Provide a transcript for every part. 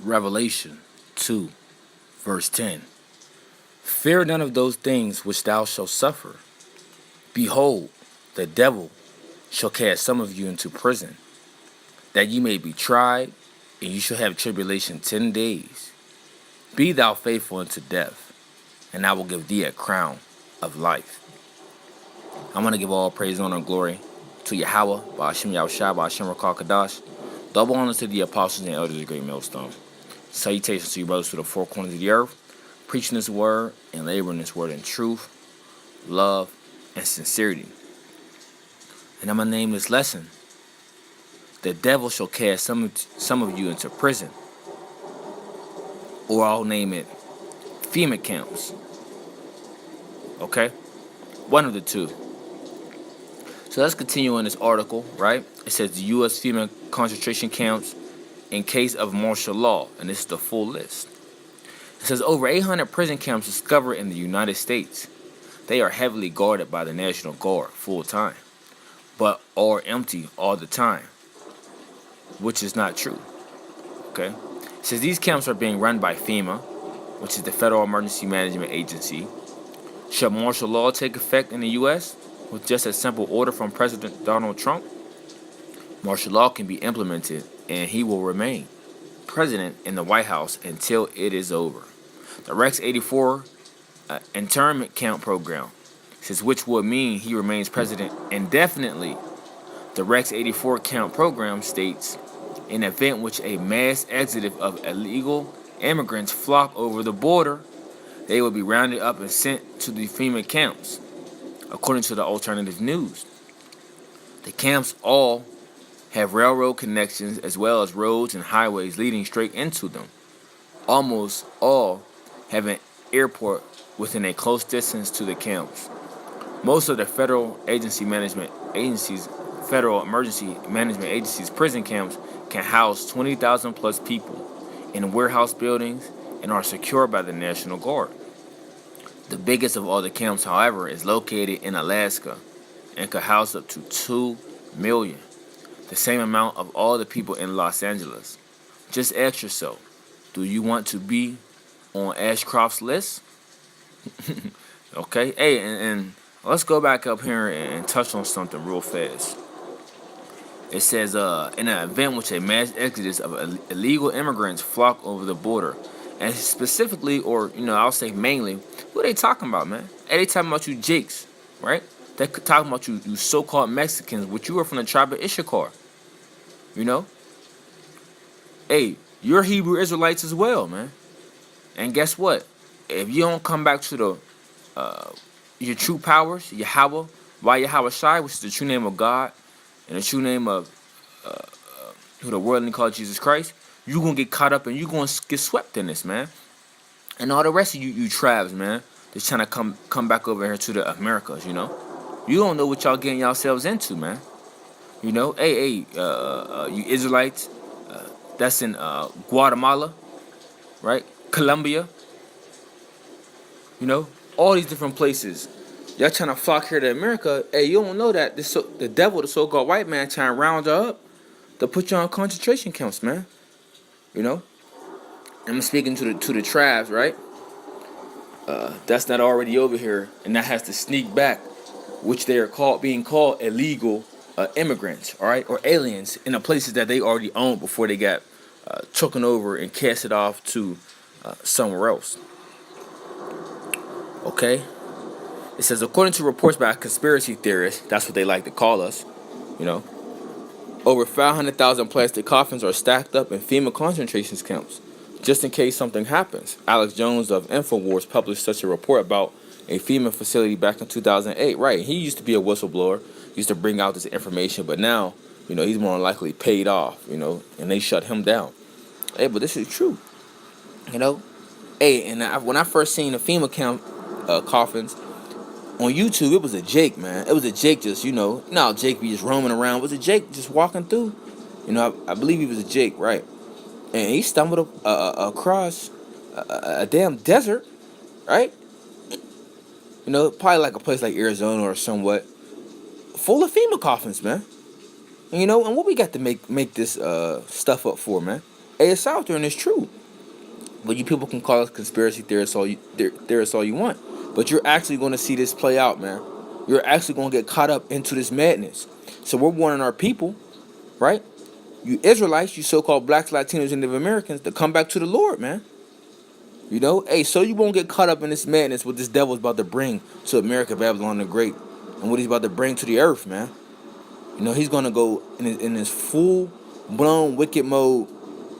Revelation 2, verse 10. Fear none of those things which thou shalt suffer. Behold, the devil shall cast some of you into prison, that ye may be tried, and you shall have tribulation 10 days. Be thou faithful unto death, and I will give thee a crown of life. I want to give all praise, honor, and glory to Yahweh, Ba'ashem Yahushua, Ba'ashem Rakal Kadash. Double honor to the apostles and elders of the great millstone. Salutations to you brothers to the four corners of the earth, preaching this word and laboring this word in truth, love, and sincerity. And I'm going to name this lesson, the devil shall cast some of you into prison. Or I'll name it FEMA camps. Okay? One of the two. So let's continue on this article, right? It says the U.S. FEMA concentration camps in case of martial law. And this is the full list. It says over 800 prison camps discovered in the United States. They are heavily guarded by the National Guard full time, but are empty all the time, which is not true. Okay? It says these camps are being run by FEMA, which is the Federal Emergency Management Agency. Should martial law take effect in the U.S. with just a simple order from President Donald Trump, martial law can be implemented and he will remain president in the White House until it is over. The Rex 84 internment camp program says, which would mean he remains president indefinitely. The Rex 84 camp program states, an event which a mass exodus of illegal immigrants flock over the border, they will be rounded up and sent to the FEMA camps, according to the alternative news. The camps all have railroad connections as well as roads and highways leading straight into them. Almost all have an airport within a close distance to the camps. Most of the federal emergency management agencies prison camps can house 20,000 plus people in warehouse buildings and are secured by the National Guard. The biggest of all the camps, however, is located in Alaska and could house up to 2 million, the same amount of all the people in Los Angeles. Just ask yourself, do you want to be on Ashcroft's list? Okay, hey, and let's go back up here and touch on something real fast. It says, in an event which a mass exodus of illegal immigrants flock over the border. And specifically, or, I'll say mainly, who are they talking about, man? Hey, they talking about you Jakes, right? They talking about you so-called Mexicans, which you are from the tribe of Issachar. Hey, you're Hebrew Israelites as well, man. And guess what? If you don't come back to your true powers, Yahweh, Yahweh Shai, which is the true name of God, and the true name of who the world called Jesus Christ, you're going to get caught up and you're going to get swept in this, man. And all the rest of you tribes, man, that's trying to come back over here to the Americas, You don't know what y'all getting yourselves into, man. Hey, you Israelites, that's in Guatemala, right? Colombia, all these different places. Y'all trying to flock here to America. Hey, you don't know that the devil, the so-called white man, trying to round you up to put you on concentration camps, man. I'm speaking to the tribes, right? That's not already over here, and that has to sneak back, which they are being called illegal immigrants, all right, or aliens in the places that they already owned before they got taken over and casted off to somewhere else. Okay. It says, according to reports by conspiracy theorists, that's what they like to call us, over 500,000 plastic coffins are stacked up in FEMA concentration camps, just in case something happens. Alex Jones of InfoWars published such a report about a FEMA facility back in 2008. Right, he used to be a whistleblower, used to bring out this information, but now, he's more than likely paid off, and they shut him down. Hey, but this is true, Hey, and when I first seen the FEMA camp coffins, on YouTube, it was a Jake, man. It was a Jake just, Jake be just roaming around. It was a Jake just walking through. I believe he was a Jake, right? And he stumbled across a damn desert, right? Probably like a place like Arizona or somewhat, full of FEMA coffins, man. And what we got to make this stuff up for, man? Hey, it's out there and it's true. But you people can call us conspiracy theorists all you want. But you're actually going to see this play out, man. You're actually going to get caught up into this madness. So we're warning our people, right? You Israelites, you so-called blacks, Latinos, and Native Americans, to come back to the Lord, man. You know, hey, so you won't get caught up in this madness what this devil's about to bring to America, Babylon the Great, and what he's about to bring to the earth, man. You know, he's gonna go in his full-blown wicked mode,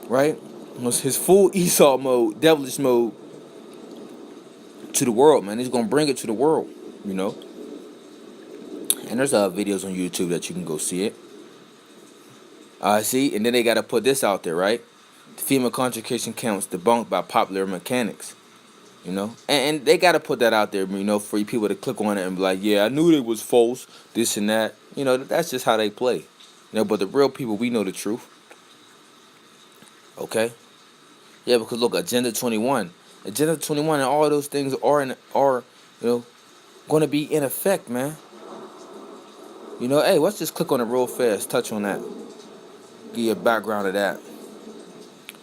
right? His full Esau mode, devilish mode to the world, man. He's gonna bring it to the world, you know. And there's videos on YouTube that you can go see it. See, and then they gotta put this out there, right? The FEMA concentration camps debunked by popular mechanics. You know, and they gotta put that out there, you know, for you people to click on it and be like, yeah, I knew it was false, this and that. You know, that's just how they play. You know, but the real people, we know the truth. Okay. Yeah, because look, Agenda 21, and all those things are you know going to be in effect, man. You know, hey, let's just click on it real fast, touch on that, give you a background of that.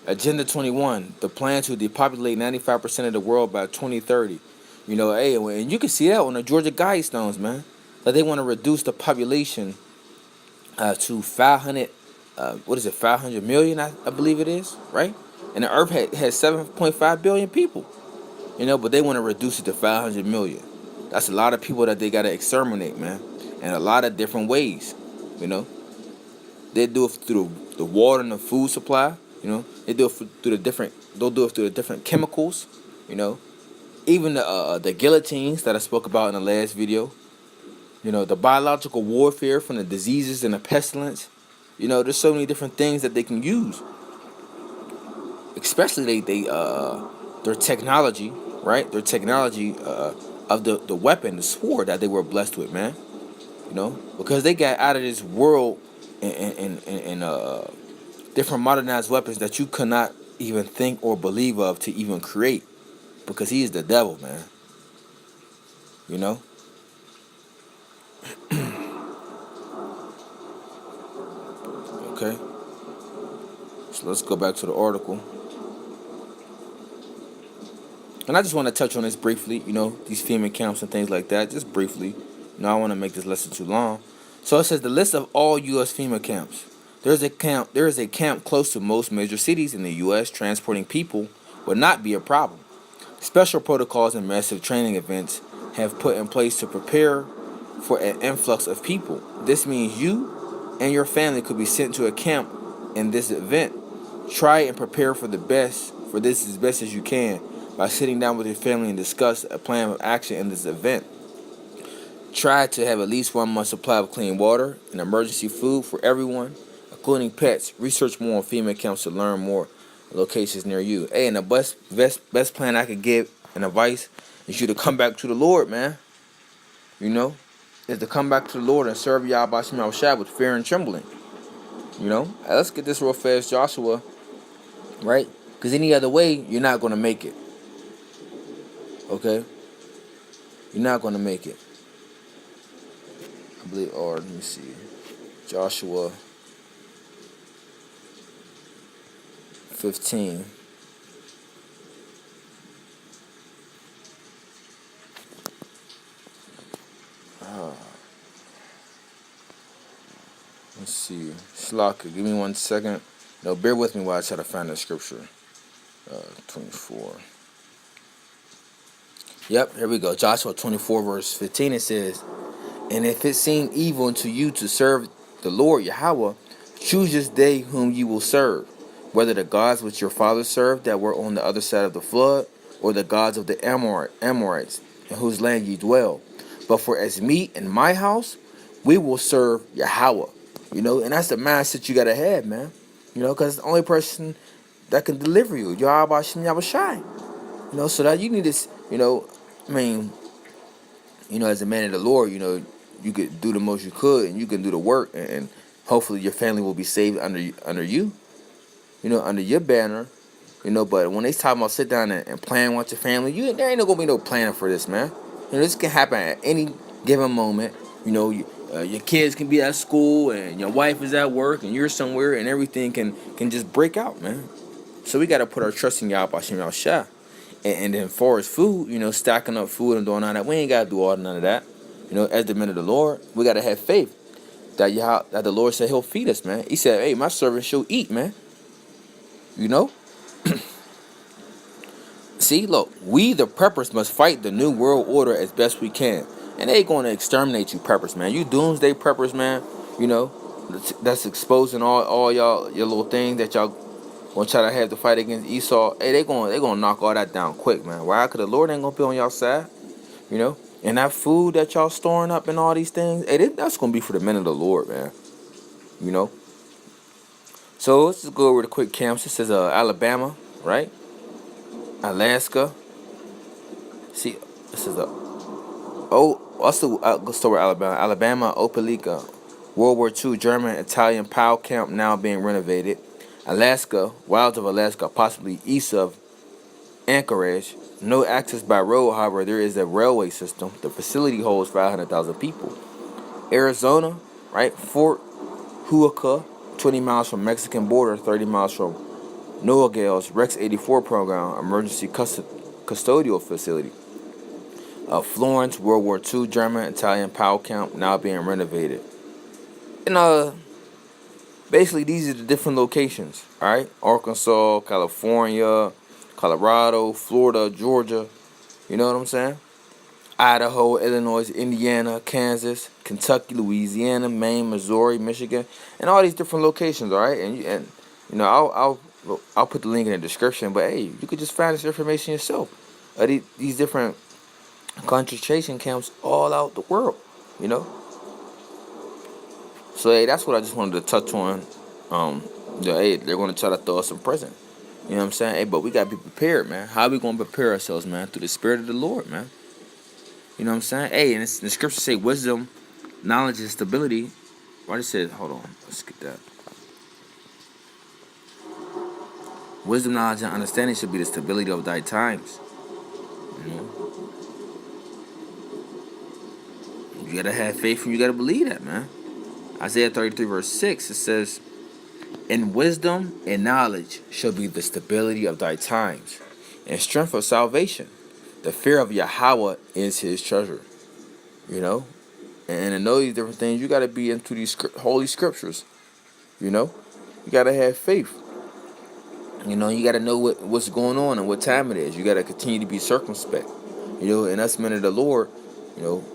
Agenda 21, the plan to depopulate 95% of the world by 2030. You know, hey, and you can see that on the Georgia Guidestones, man. That they want to reduce the population to 500, 500 million, I believe it is, right? And the Earth has 7.5 billion people, you know, but they want to reduce it to 500 million. That's a lot of people that they got to exterminate, man, in a lot of different ways, you know. They do it through the water and the food supply, you know. They do it through the different. They'll do it through the different chemicals, you know. Even the guillotines that I spoke about in the last video. You know, the biological warfare from the diseases and the pestilence. You know, there's so many different things that they can use. Especially their technology, right? Their technology of the weapon, the sword that they were blessed with, man. You know, because they got out of this world and different modernized weapons that you could not even think or believe of to even create, because he is the devil, man. You know. Okay. So let's go back to the article. And I just want to touch on this briefly, you know, these FEMA camps and things like that, just briefly. You know, I don't want to make this lesson too long. So it says the list of all U.S. FEMA camps. There is a camp close to most major cities in the U.S. Transporting people would not be a problem. Special protocols and massive training events have put in place to prepare for an influx of people. This means you and your family could be sent to a camp in this event. Try and prepare for this as best as you can by sitting down with your family and discuss a plan of action in this event. Try to have at least 1 month supply of clean water and emergency food for everyone, including pets. Research more on FEMA camps to learn more locations near you. Hey, and the best plan I could give and advice is you to come back to the Lord, man. You know, is to come back to the Lord and serve Yahweh Shema Shah with fear and trembling. You know, let's get this real fast, Joshua, right? Because any other way, you're not going to make it. Okay? You're not going to make it. I believe, or let me see. Joshua 15. Let's see. Shlaka, give me 1 second. No, bear with me while I try to find the scripture. 24. Yep, here we go. Joshua 24, verse 15, it says, and if it seem evil unto you to serve the Lord Yahweh, choose this day whom you will serve, whether the gods which your fathers served that were on the other side of the flood, or the gods of the Amorites, in whose land ye dwell. But for as me and my house, we will serve Yahweh. You know, and that's the mindset you gotta have, man. You know, because it's the only person that can deliver you, Yahweh Shem Yahweh Shai. You know, so that you need this, you know, I mean, you know, as a man of the Lord, you know, you could do the most you could, and you can do the work, and hopefully your family will be saved under you, you know, under your banner, you know. But when they talk about sit down and plan with your family, there ain't no gonna be no planning for this, man. You know, this can happen at any given moment. You know, your kids can be at school, and your wife is at work, and you're somewhere, and everything can just break out, man. So we got to put our trust in Yahweh Hashem Yahushua. And then for as food, stacking up food and doing all that, we ain't got to do all none of that. As the men of the Lord, we got to have faith that the Lord said he'll feed us, man. He said, hey, my servant shall eat, man. See, look, we the preppers must fight the new world order as best we can. And they going to exterminate you preppers, man. You doomsday preppers, man. That's exposing all your little things that y'all gonna try to have to fight against Esau. Hey, they gonna knock all that down quick, man. Why? Cause the Lord ain't gonna be on y'all side, And that food that y'all storing up and all these things, hey, that's gonna be for the men of the Lord, man. So let's just go over the quick camps. It says Alabama, right? Alaska. See, this is let's start with Alabama. Alabama, Opelika, World War II German Italian POW camp now being renovated. Alaska, wilds of Alaska, possibly east of Anchorage. No access by road, however, there is a railway system. The facility holds 500,000 people. Arizona, right? Fort Huaca, 20 miles from Mexican border, 30 miles from Nogales Rex 84 program, emergency custodial facility. Florence, World War II German Italian POW camp now being renovated. And basically these are the different locations, all right? Arkansas, California, Colorado, Florida, Georgia, you know what I'm saying? Idaho, Illinois, Indiana, Kansas, Kentucky, Louisiana, Maine, Missouri, Michigan, and all these different locations, all right? And I'll put the link in the description, but hey, you could just find this information yourself. These different concentration camps all out the world, So hey, that's what I just wanted to touch on. Hey, they're going to try to throw us in prison. You know what I'm saying? Hey, but we got to be prepared, man. How are we going to prepare ourselves, man? Through the Spirit of the Lord, man. You know what I'm saying? Hey, and the scriptures say wisdom, knowledge, and stability. What it said, hold on, let's get that. Wisdom, knowledge, and understanding should be the stability of thy times. You gotta have faith and you gotta believe that, man. Isaiah 33 verse 6, it says, "In wisdom and knowledge shall be the stability of thy times, and strength of salvation. The fear of Yahweh is his treasure." And to know these different things, you gotta be into these holy scriptures. You gotta have faith. You gotta know what's going on and what time it is. You gotta continue to be circumspect. And us men of the Lord,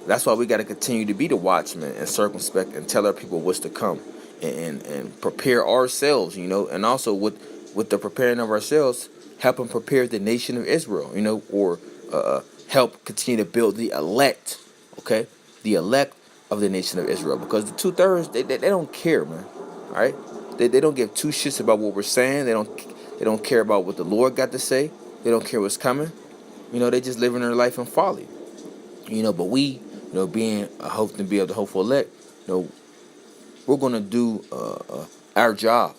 that's why we gotta continue to be the watchmen and circumspect and tell our people what's to come and prepare ourselves, and also with the preparing of ourselves, help them prepare the nation of Israel, or help continue to build the elect, okay? The elect of the nation of Israel. Because the 2/3, they don't care, man. All right? They don't give two shits about what we're saying. They don't care about what the Lord got to say. They don't care what's coming. They just living their life in folly. But we, being a hope to be of the hopeful elect, we're gonna do our job.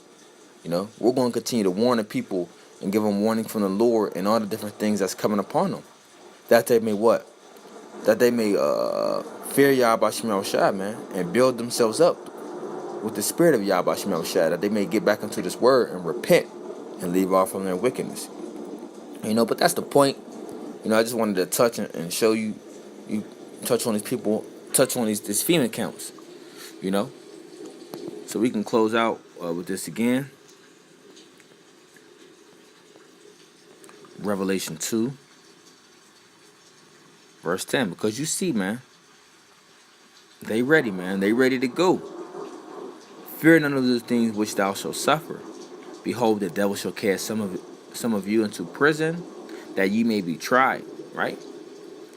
We're gonna continue to warn the people and give them warning from the Lord and all the different things that's coming upon them. That they may what? That they may fear Yahweh Shemel Shai, man, and build themselves up with the spirit of Yahweh Shemel Shai, that they may get back into this word and repent and leave off from their wickedness. But that's the point. I just wanted to touch and show you touch on these people, touch on these FEMA camps, So we can close out with this again. Revelation 2, verse 10. Because you see, man, they ready, man. They ready to go. Fear none of the things which thou shalt suffer. Behold, the devil shall cast some of you into prison, that ye may be tried, right?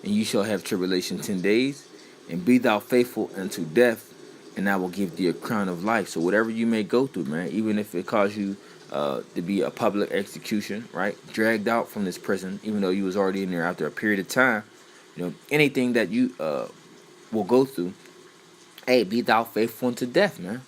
And you shall have tribulation 10 days, and be thou faithful unto death, and I will give thee a crown of life. So whatever you may go through, man, even if it causes you to be a public execution, right? Dragged out from this prison, even though you was already in there after a period of time, anything that you will go through, be thou faithful unto death, man.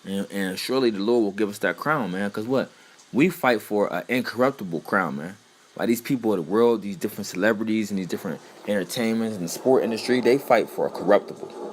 And surely the Lord will give us that crown, man. Because what? We fight for an incorruptible crown, man. Like these people of the world, these different celebrities and these different entertainments and the sport industry, they fight for a corruptible.